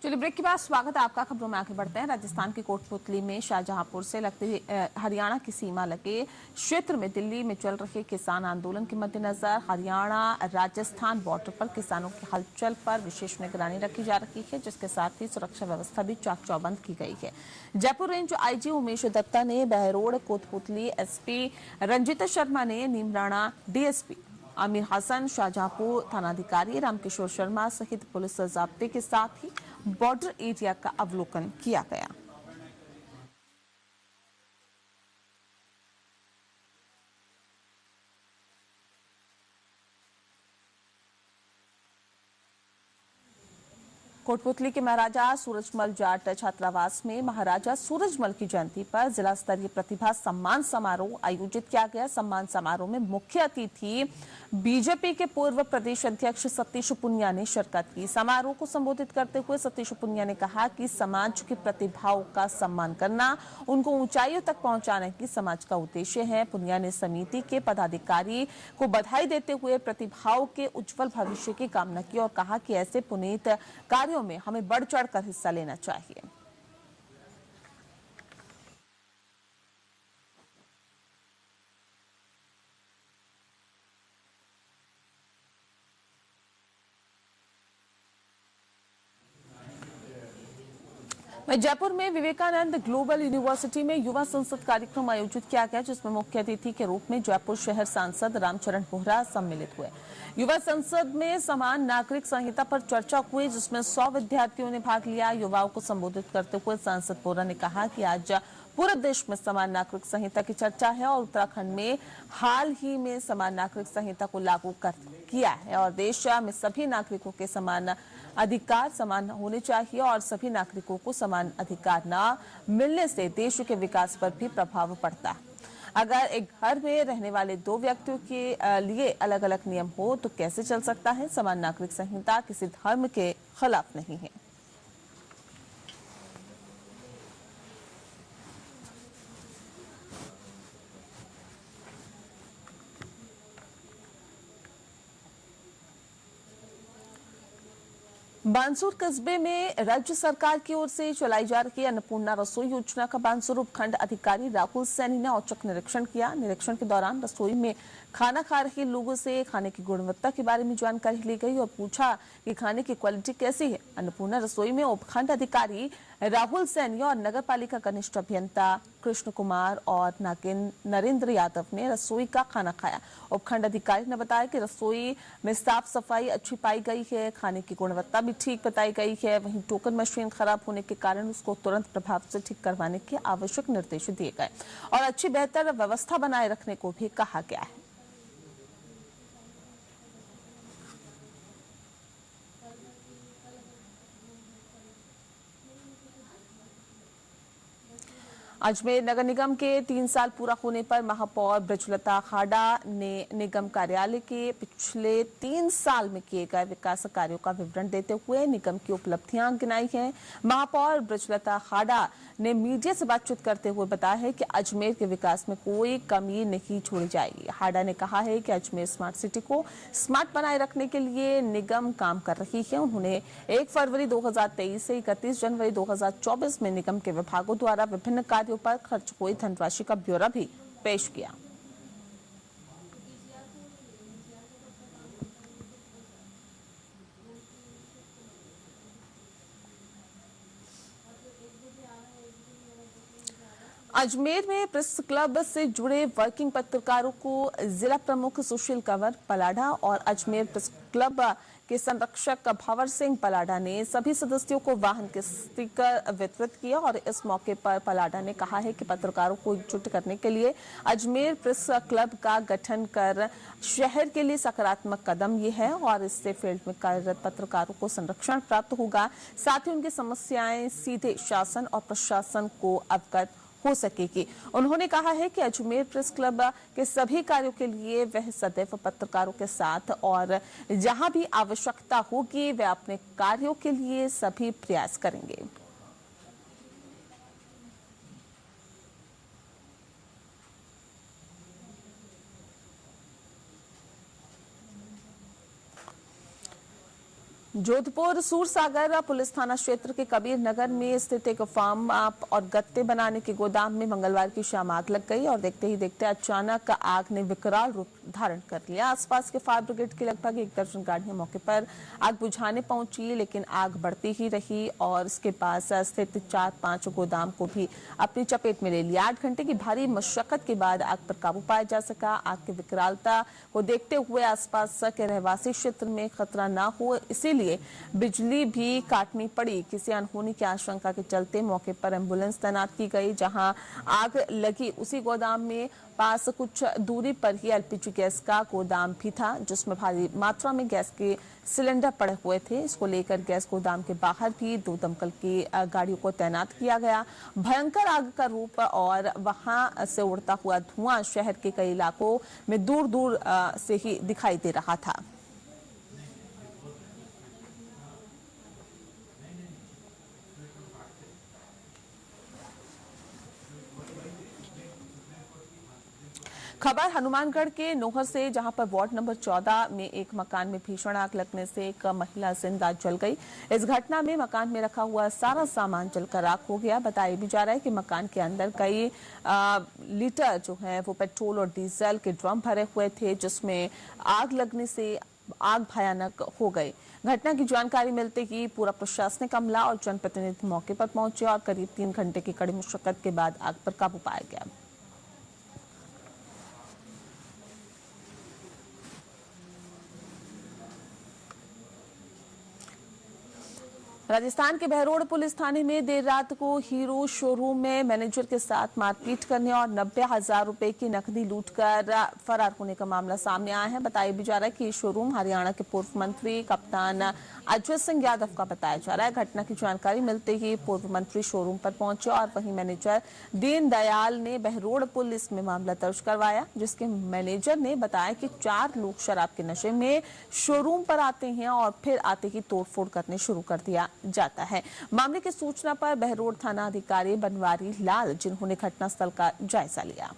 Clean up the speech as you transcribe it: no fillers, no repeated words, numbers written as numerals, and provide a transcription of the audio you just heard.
चलिए ब्रेक के बाद स्वागत है आपका। खबरों में आगे बढ़ते हैं। राजस्थान की कोटपुतली में शाहजहांपुर से लगते हरियाणा की सीमा लगे क्षेत्र में दिल्ली में चल रहे किसान आंदोलन के मद्देनजर हरियाणा राजस्थान बॉर्डर पर किसानों की हलचल पर विशेष निगरानी रखी जा रही है, जिसके साथ ही सुरक्षा व्यवस्था भी चाक चौबंद की गई है। जयपुर रेंज आईजी उमेश दत्ता ने बहरोड, कोटपुतली एसपी रंजिता शर्मा ने नीमराणा डीएसपी आमिर हसन, शाहजहांपुर थानाधिकारी रामकिशोर शर्मा सहित पुलिस जाब्ते के साथ ही बॉर्डर एरिया का अवलोकन किया गया। कोटपुतली के महाराजा सूरजमल जाट छात्रावास में महाराजा सूरजमल की जयंती पर जिला स्तरीय प्रतिभा सम्मान समारोह आयोजित किया गया। सम्मान समारोह में मुख्य अतिथि बीजेपी के पूर्व प्रदेश अध्यक्ष सतीश पुनिया ने शिरकत की। समारोह को संबोधित करते हुए सतीश पुनिया ने कहा कि समाज की प्रतिभाओं का सम्मान करना, उनको ऊंचाइयों तक पहुंचाना ही समाज का उद्देश्य है। पुनिया ने समिति के पदाधिकारी को बधाई देते हुए प्रतिभाओं के उज्जवल भविष्य की कामना की और कहा कि ऐसे पुनीत कार्यों में हमें बढ़ चढ़कर हिस्सा लेना चाहिए। जयपुर में विवेकानंद ग्लोबल यूनिवर्सिटी में युवा संसद कार्यक्रम आयोजित किया गया, जिसमें मुख्य अतिथि के रूप में जयपुर शहर सांसद रामचरण बोहरा सम्मिलित हुए। युवा संसद में समान नागरिक संहिता पर चर्चा हुई, जिसमें 100 विद्यार्थियों ने भाग लिया। युवाओं को संबोधित करते हुए सांसद बोहरा ने कहा कि आज पूरे देश में समान नागरिक संहिता की चर्चा है और उत्तराखंड में हाल ही में समान नागरिक संहिता को लागू कर किया है और देश में सभी नागरिकों के समान अधिकार समान होने चाहिए और सभी नागरिकों को समान अधिकार न मिलने से देश के विकास पर भी प्रभाव पड़ता है। अगर एक घर में रहने वाले दो व्यक्तियों के लिए अलग अलग नियम हो तो कैसे चल सकता है। समान नागरिक संहिता किसी धर्म के खिलाफ नहीं है। बानसूर कस्बे में राज्य सरकार की ओर से चलाई जा रही अन्नपूर्णा रसोई योजना का बानसूर उपखंड अधिकारी राहुल सैनी ने औचक निरीक्षण किया। निरीक्षण के दौरान रसोई में खाना खा रहे लोगों से खाने की गुणवत्ता के बारे में जानकारी ली गई और पूछा कि खाने की क्वालिटी कैसी है। अन्नपूर्णा रसोई में उपखंड अधिकारी राहुल सैनी और नगर पालिका कनिष्ठ अभियंता कृष्ण कुमार और नरेंद्र यादव ने रसोई का खाना खाया। उपखंड अधिकारी ने बताया कि रसोई में साफ सफाई अच्छी पाई गई है, खाने की गुणवत्ता भी ठीक बताई गई है। वहीं टोकन मशीन खराब होने के कारण उसको तुरंत प्रभाव से ठीक करवाने के आवश्यक निर्देश दिए गए और अच्छी बेहतर व्यवस्था बनाए रखने को भी कहा गया है। अजमेर नगर निगम के 3 साल पूरा होने पर महापौर ब्रजलता खाड़ा ने निगम कार्यालय के पिछले 3 साल में किए गए विकास कार्यों का विवरण देते हुए निगम की उपलब्धियां गिनाई हैं। महापौर ब्रजलता खाड़ा ने मीडिया से बातचीत करते हुए बताया है कि अजमेर के विकास में कोई कमी नहीं छोड़ी जाएगी। खाड़ा ने कहा है कि अजमेर स्मार्ट सिटी को स्मार्ट बनाए रखने के लिए निगम काम कर रही है। उन्होंने 1 फरवरी 2023 से 31 जनवरी 2024 में निगम के विभागों द्वारा विभिन्न कार्यों पर खर्च हुई धनराशि का ब्यौरा भी पेश किया। अजमेर में प्रेस क्लब से जुड़े वर्किंग पत्रकारों को जिला प्रमुख सुशील कंवर पलाढ़ा और अजमेर प्रेस क्लब के संरक्षक भंवर सिंह पलाढ़ा ने सभी सदस्यों को वाहन के स्टिकर वितरित किए और इस मौके पर पलाढ़ा ने कहा है कि पत्रकारों को एकजुट करने के लिए अजमेर प्रेस क्लब का गठन कर शहर के लिए सकारात्मक कदम ये है और इससे फील्ड में कार्यरत पत्रकारों को संरक्षण प्राप्त होगा। साथ ही उनकी समस्याएं सीधे शासन और प्रशासन को अवगत हो सकेगी। उन्होंने कहा है कि अजमेर प्रेस क्लब के सभी कार्यों के लिए वह सदैव पत्रकारों के साथ और जहां भी आवश्यकता होगी वे अपने कार्यों के लिए सभी प्रयास करेंगे। जोधपुर सूरसागर पुलिस थाना क्षेत्र के कबीर नगर में स्थित एक फार्म और गत्ते बनाने के गोदाम में मंगलवार की शाम आग लग गई और देखते ही देखते अचानक आग ने विकराल रूप धारण कर लिया। आसपास के फायर ब्रिगेड की लगभग 1 दर्जन गाड़ियां मौके पर आग बुझाने पहुंची, लेकिन आग बढ़ती ही रही और इसके पास स्थित 4-5 गोदाम को भी अपनी चपेट में ले लिया। 8 घंटे की भारी मशक्कत के बाद आग पर काबू पाया जा सका। आग की विकरालता को देखते हुए आसपास के रहवासी क्षेत्र में खतरा न हो, इसीलिए बिजली भी काटनी पड़ी। किसी अनहोनी की आशंका के चलते मौके पर एम्बुलेंस तैनात की गई। जहां आग लगी उसी गोदाम में पास कुछ दूरी पर ही एलपीजी गैस का गोदाम भी था, जिसमें भारी मात्रा में गैस के सिलेंडर पड़े हुए थे। इसको लेकर गैस गोदाम के बाहर भी 2 दमकल की गाड़ियों को तैनात किया गया। भयंकर आग का रूप और वहां से उड़ता हुआ धुआं शहर के कई इलाकों में दूर दूर से ही दिखाई दे रहा था। खबर हनुमानगढ़ के नोहर से, जहां पर वार्ड नंबर 14 में एक मकान में भीषण आग लगने से एक महिला जिंदा जल गई। इस घटना में मकान में रखा हुआ सारा सामान जलकर राख हो गया। बताया भी जा रहा है कि मकान के अंदर कई लीटर जो है वो पेट्रोल और डीजल के ड्रम भरे हुए थे, जिसमें आग लगने से आग भयानक हो गई। घटना की जानकारी मिलते ही पूरा प्रशासनिक अमला और जनप्रतिनिधि मौके पर पहुंचे और करीब 3 घंटे की कड़ी मशक्कत के बाद आग पर काबू पाया गया। राजस्थान के बहरोड पुलिस थाने में देर रात को हीरो शोरूम में मैनेजर के साथ मारपीट करने और 90,000 रुपए की नकदी लूटकर फरार होने का मामला सामने आया है। बताया भी जा रहा है कि शोरूम हरियाणा के पूर्व मंत्री कप्तान अजय सिंह यादव का बताया जा रहा है। घटना की जानकारी मिलते ही पूर्व मंत्री शोरूम पर पहुंचे और वहीं मैनेजर दीनदयाल ने बहरोड पुलिस में मामला दर्ज करवाया, जिसके मैनेजर ने बताया कि 4 लोग शराब के नशे में शोरूम पर आते हैं और फिर आते ही तोड़फोड़ करने शुरू कर दिया जाता है। मामले की सूचना पर बहरोड थाना अधिकारी बनवारी लाल, जिन्होंने घटनास्थल का जायजा लिया,